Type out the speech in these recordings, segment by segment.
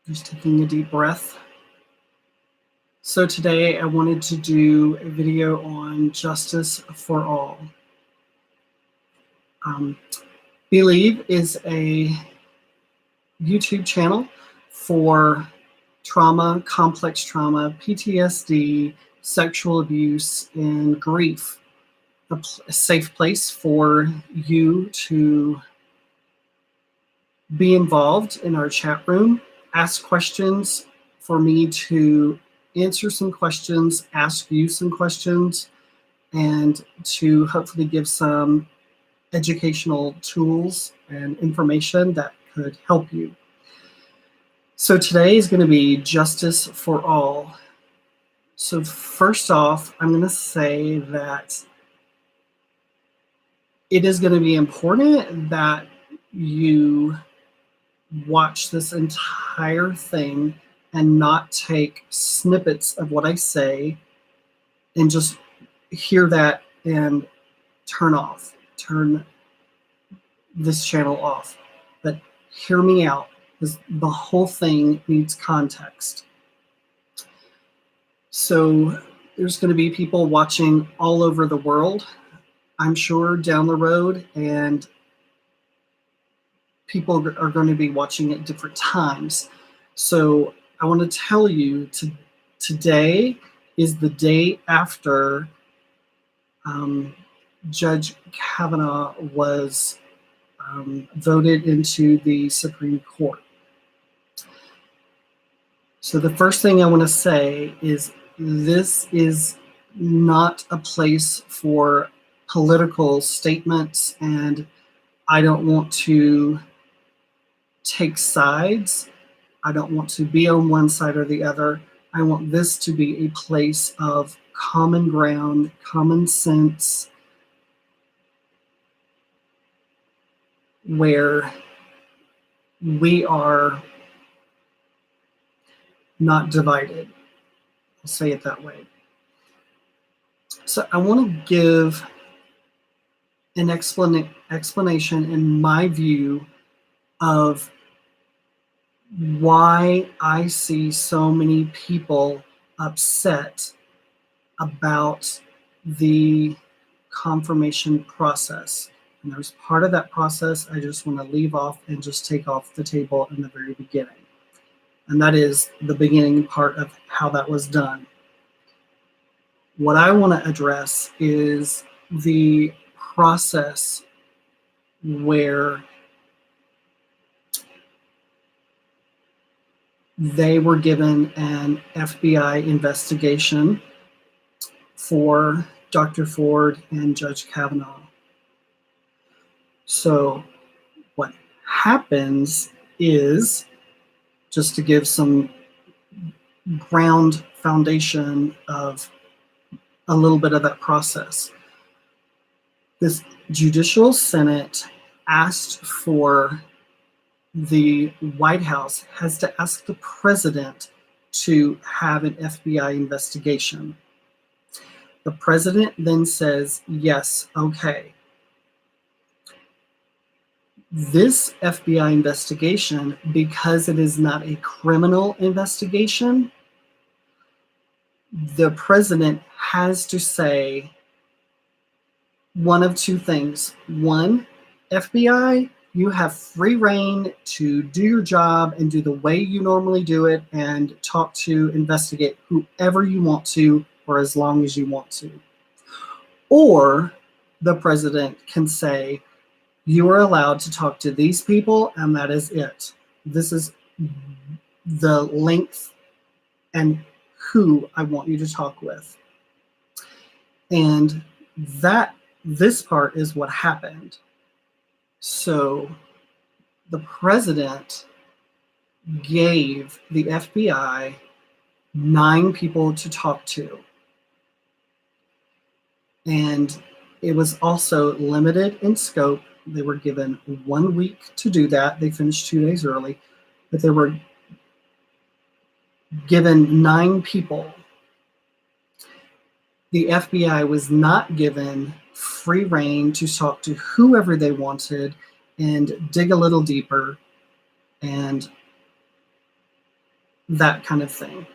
Just taking a deep breath. So today I wanted to do a video on justice for all. Believe is a YouTube channel for trauma, complex trauma, PTSD, sexual abuse, and grief. A safe place for you to be involved in our chat room, ask questions, for me to answer some questions, ask you some questions, and to hopefully give some educational tools and information that could help you. So today is going to be justice for all. So first off, I'm going to say that it is going to be important that you watch this entire thing and not take snippets of what I say and just hear that and turn this channel off. But hear me out, because the whole thing needs context. So there's going to be people watching all over the world, I'm sure, down the road, and people are going to be watching at different times. So I want to tell you today is the day after Judge Kavanaugh was voted into the Supreme Court. So the first thing I want to say is this is not a place for political statements, and I don't want to take sides. I don't want to be on one side or the other. I want this to be a place of common ground, common sense, where we are not divided. I'll say it that way. So I want to give an explanation in my view of why I see so many people upset about the confirmation process. And there's part of that process I just want to leave off and just take off the table in the very beginning. And that is the beginning part of how that was done. What I want to address is the process where they were given an FBI investigation for Dr. Ford and Judge Kavanaugh. So what happens is, just to give some ground foundation of a little bit of that process, this Judicial Senate asked for the White House has to ask the president to have an FBI investigation. The president then says, yes, okay. This FBI investigation, because it is not a criminal investigation, the president has to say one of two things. One, FBI, you have free reign to do your job and do the way you normally do it and talk to, investigate whoever you want to for as long as you want to. Or the president can say, you are allowed to talk to these people and that is it. This is the length and who I want you to talk with. And this part is what happened. So the president gave the FBI 9 people to talk to. And it was also limited in scope. They were given 1 week to do that. They finished 2 days early, but they were given 9 people. The FBI was not given free reign to talk to whoever they wanted and dig a little deeper and that kind of thing.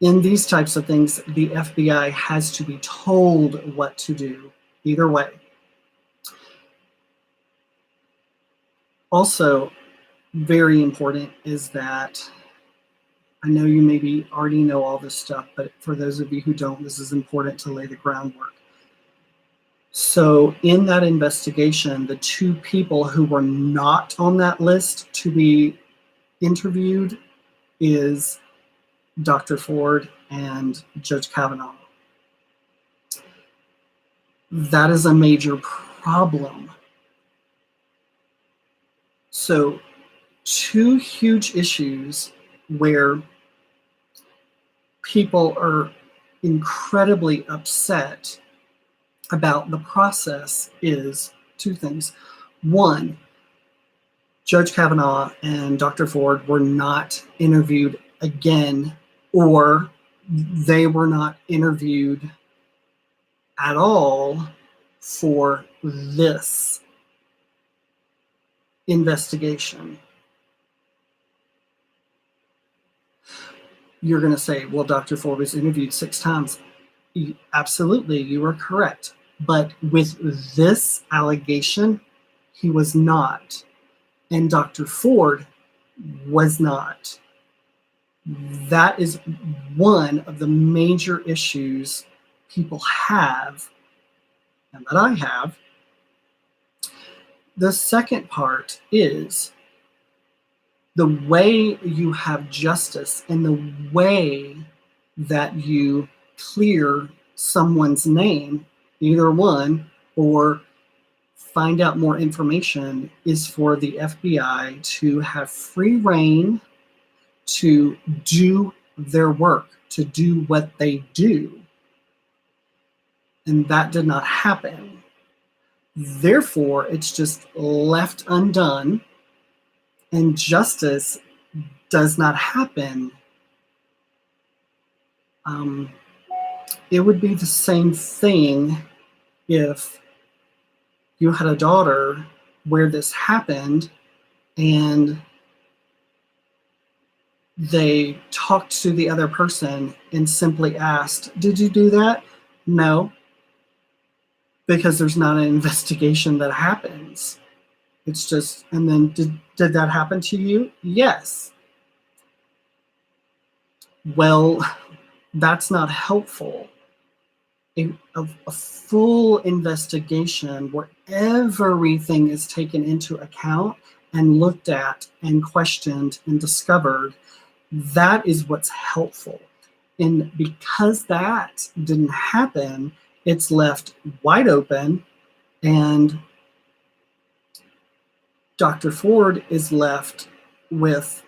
In these types of things, the FBI has to be told what to do either way. Also, very important is that I know you maybe already know all this stuff, but for those of you who don't, this is important to lay the groundwork. So in that investigation, the two people who were not on that list to be interviewed is Dr. Ford and Judge Kavanaugh. That is a major problem. So two huge issues where people are incredibly upset about the process is two things. One, Judge Kavanaugh and Dr. Ford were not interviewed again, or they were not interviewed at all for this investigation. You're going to say, well, Dr. Ford was interviewed 6 times. Absolutely, you are correct. But with this allegation, he was not. And Dr. Ford was not. That is one of the major issues people have, and that I have. The second part is the way you have justice and the way that you clear someone's name, either one, or find out more information, is for the FBI to have free reign to do their work, to do what they do. And that did not happen. Therefore, it's just left undone, and justice does not happen. It would be the same thing if you had a daughter where this happened and they talked to the other person and simply asked, "Did you do that?" No, because there's not an investigation that happens. It's just, and then did that happen to you? Yes. Well, that's not helpful. A full investigation where everything is taken into account and looked at and questioned and discovered, that is what's helpful. And because that didn't happen, it's left wide open, and Dr. Ford is left with,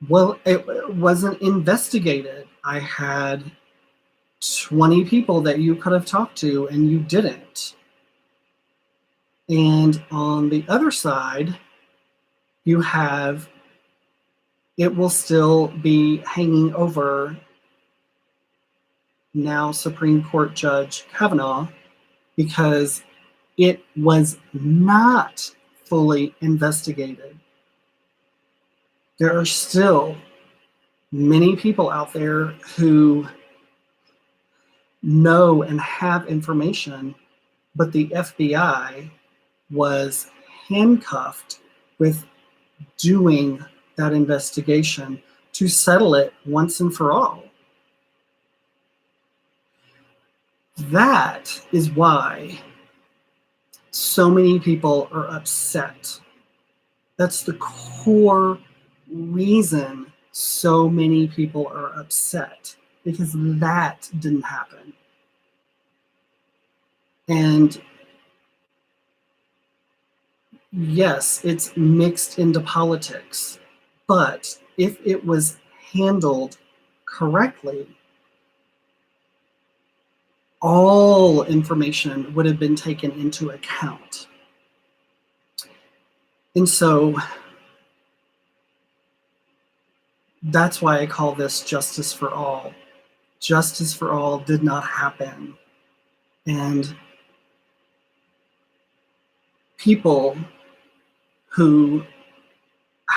well, it wasn't investigated. I had 20 people that you could have talked to and you didn't. And on the other side, you have, it will still be hanging over now Supreme Court Judge Kavanaugh, because it was not fully investigated. There are still many people out there who know and have information, but the FBI was handcuffed with doing that investigation to settle it once and for all. That is why so many people are upset. That's the core reason so many people are upset, because that didn't happen. And yes, it's mixed into politics, but if it was handled correctly, all information would have been taken into account. And so that's why I call this justice for all. Justice for all did not happen. And people who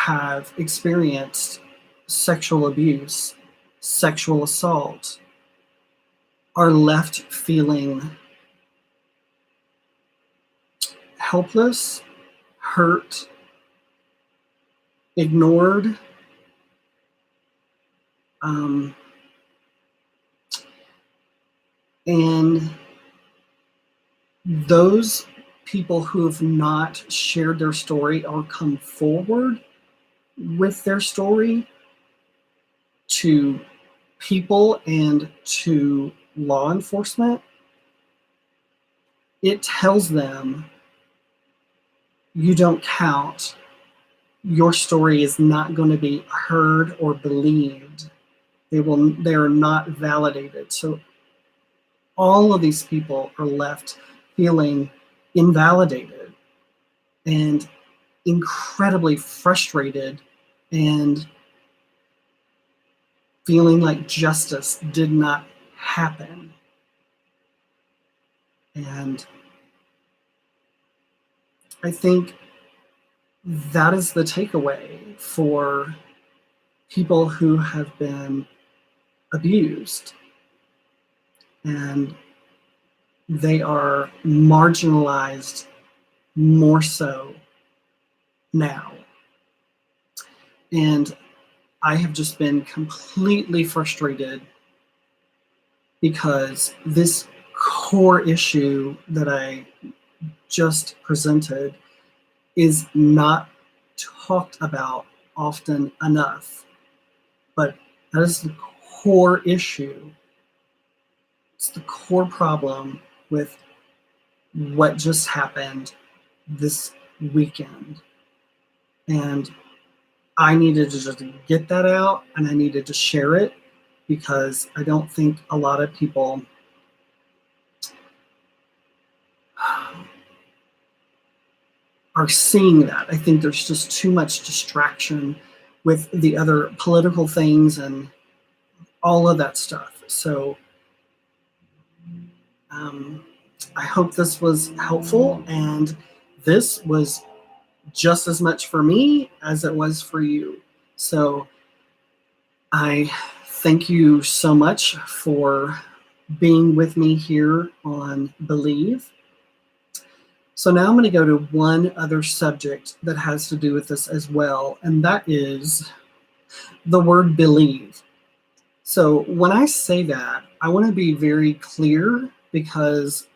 have experienced sexual abuse, sexual assault, are left feeling helpless, hurt, ignored, and those people who have not shared their story or come forward with their story to people and to law enforcement, it tells them you don't count. Your story is not going to be heard or believed. They are not validated. So all of these people are left feeling invalidated and incredibly frustrated and feeling like justice did not happen. And I think that is the takeaway for people who have been abused. And they are marginalized more so now. And I have just been completely frustrated because this core issue that I just presented is not talked about often enough. But that is the core issue. It's the core problem with what just happened this weekend. And I needed to just get that out, and I needed to share it because I don't think a lot of people are seeing that. I think there's just too much distraction with the other political things and all of that stuff. So I hope this was helpful, and this was just as much for me as it was for you. So I thank you so much for being with me here on Believe. So now I'm going to go to one other subject that has to do with this as well, and that is the word believe. So when I say that, I want to be very clear because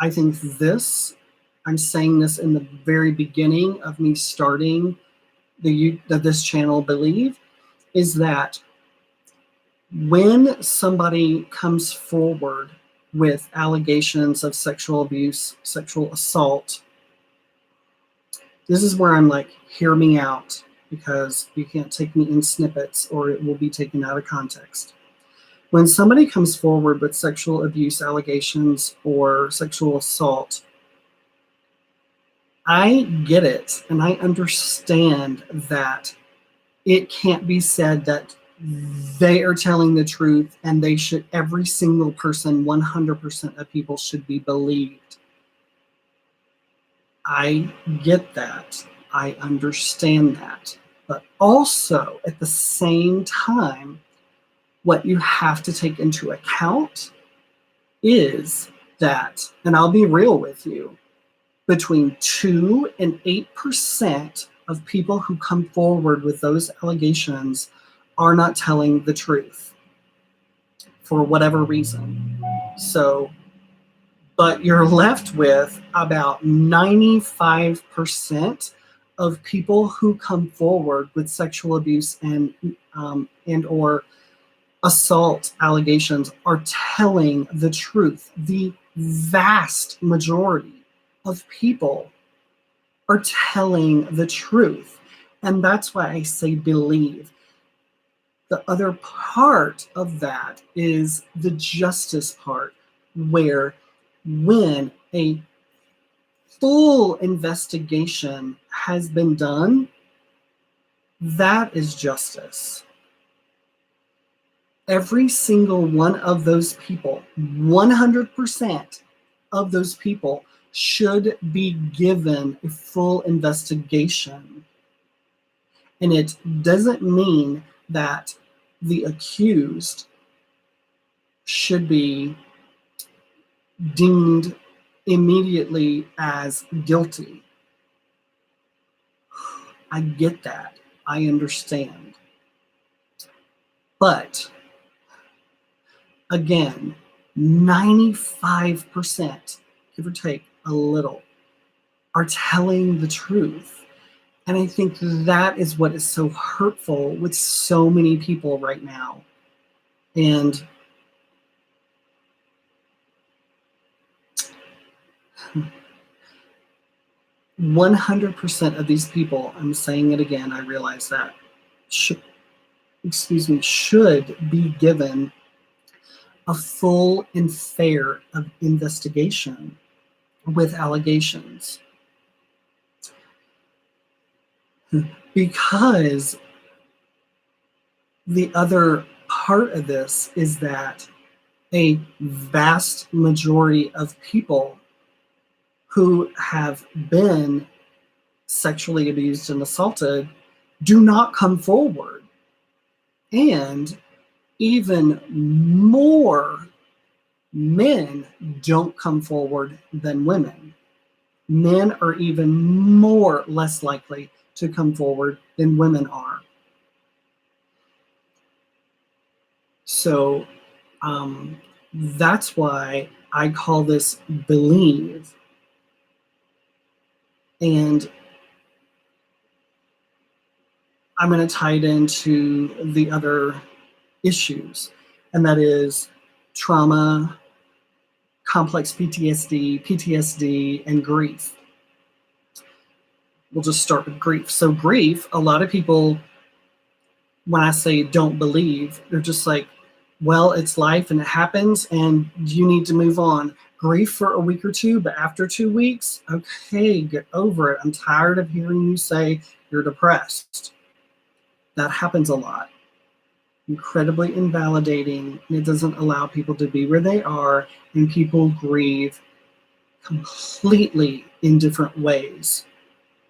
I think I'm saying this in the very beginning of me starting this channel, Believe, is that when somebody comes forward with allegations of sexual abuse, sexual assault, this is where I'm like, hear me out, because you can't take me in snippets or it will be taken out of context. When somebody comes forward with sexual abuse allegations or sexual assault, I get it, and I understand that it can't be said that they are telling the truth and every single person, 100% of people should be believed. I get that. I understand that. But also, at the same time, what you have to take into account is that, and I'll be real with you, between 2 and 8% of people who come forward with those allegations are not telling the truth for whatever reason. So, but you're left with about 95% of people who come forward with sexual abuse and or assault allegations are telling the truth. The vast majority of people are telling the truth. And that's why I say believe. The other part of that is the justice part, where when a full investigation has been done, that is justice. Every single one of those people, 100% of those people, should be given a full investigation. And it doesn't mean that the accused should be deemed immediately as guilty. I get that. I understand. But again, 95%, give or take a little, are telling the truth. And I think that is what is so hurtful with so many people right now. And 100% of these people, I'm saying it again, I realize that, should be given a full and fair investigation with allegations. Because the other part of this is that a vast majority of people who have been sexually abused and assaulted do not come forward. And even more men don't come forward than women. Men are even more less likely to come forward than women are. So that's why I call this believe. And I'm going to tie it into the other issues, and that is trauma, complex PTSD, and grief. We'll just start with grief. So grief, a lot of people, when I say don't believe, they're just like, well, it's life and it happens and you need to move on. Grief for a week or two, but after 2 weeks, okay, get over it. I'm tired of hearing you say you're depressed. That happens a lot. Incredibly invalidating. It doesn't allow people to be where they are, and people grieve completely in different ways.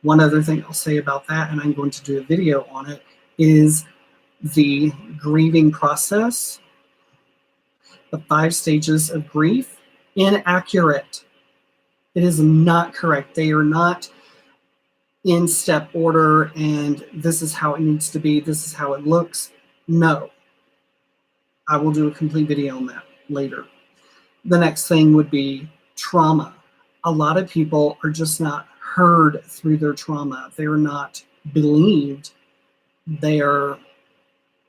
One other thing I'll say about that, and I'm going to do a video on it, is the grieving process, the 5 stages of grief, inaccurate. It is not correct. They are not in step order and this is how it needs to be, this is how it looks. No. I will do a complete video on that later. The next thing would be trauma. A lot of people are just not heard through their trauma. They are not believed. They are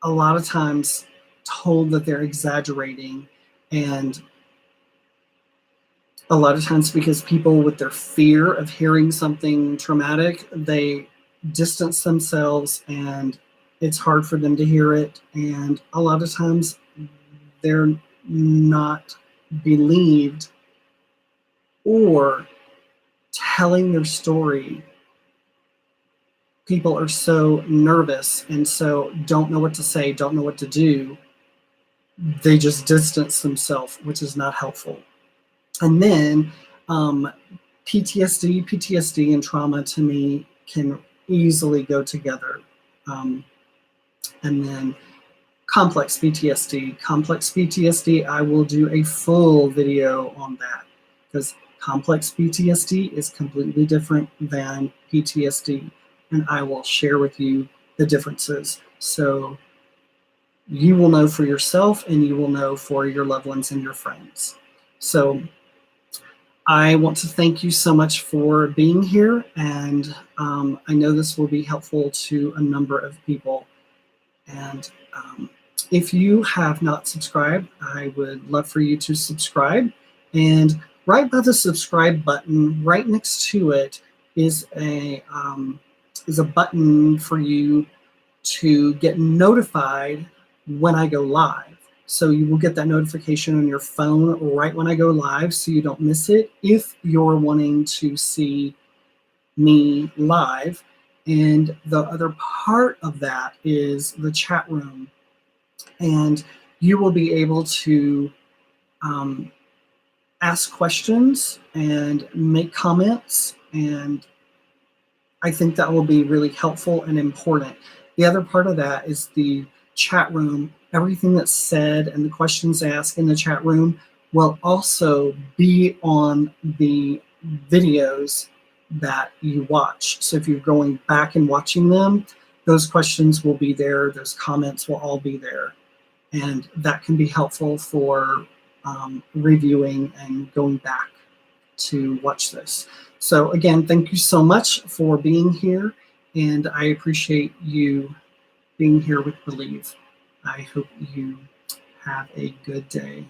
a lot of times told that they're exaggerating, and a lot of times because people with their fear of hearing something traumatic, they distance themselves and it's hard for them to hear it. And a lot of times they're not believed or telling their story. People are so nervous and so don't know what to say, don't know what to do. They just distance themselves, which is not helpful. And then PTSD and trauma to me can easily go together. And then complex PTSD, I will do a full video on that because complex PTSD is completely different than PTSD. And I will share with you the differences. So you will know for yourself and you will know for your loved ones and your friends. So I want to thank you so much for being here, and I know this will be helpful to a number of people. And if you have not subscribed, I would love for you to subscribe. And right by the subscribe button, right next to it, is a button for you to get notified when I go live. So you will get that notification on your phone right when I go live so you don't miss it if you're wanting to see me live. And the other part of that is the chat room. And you will be able to ask questions and make comments and I think that will be really helpful and important. The other part of that is the chat room. Everything that's said and the questions asked in the chat room will also be on the videos that you watch. So if you're going back and watching them, those questions will be there, those comments will all be there. And that can be helpful for reviewing and going back to watch this. So again, thank you so much for being here, and I appreciate you being here with Believe. I hope you have a good day.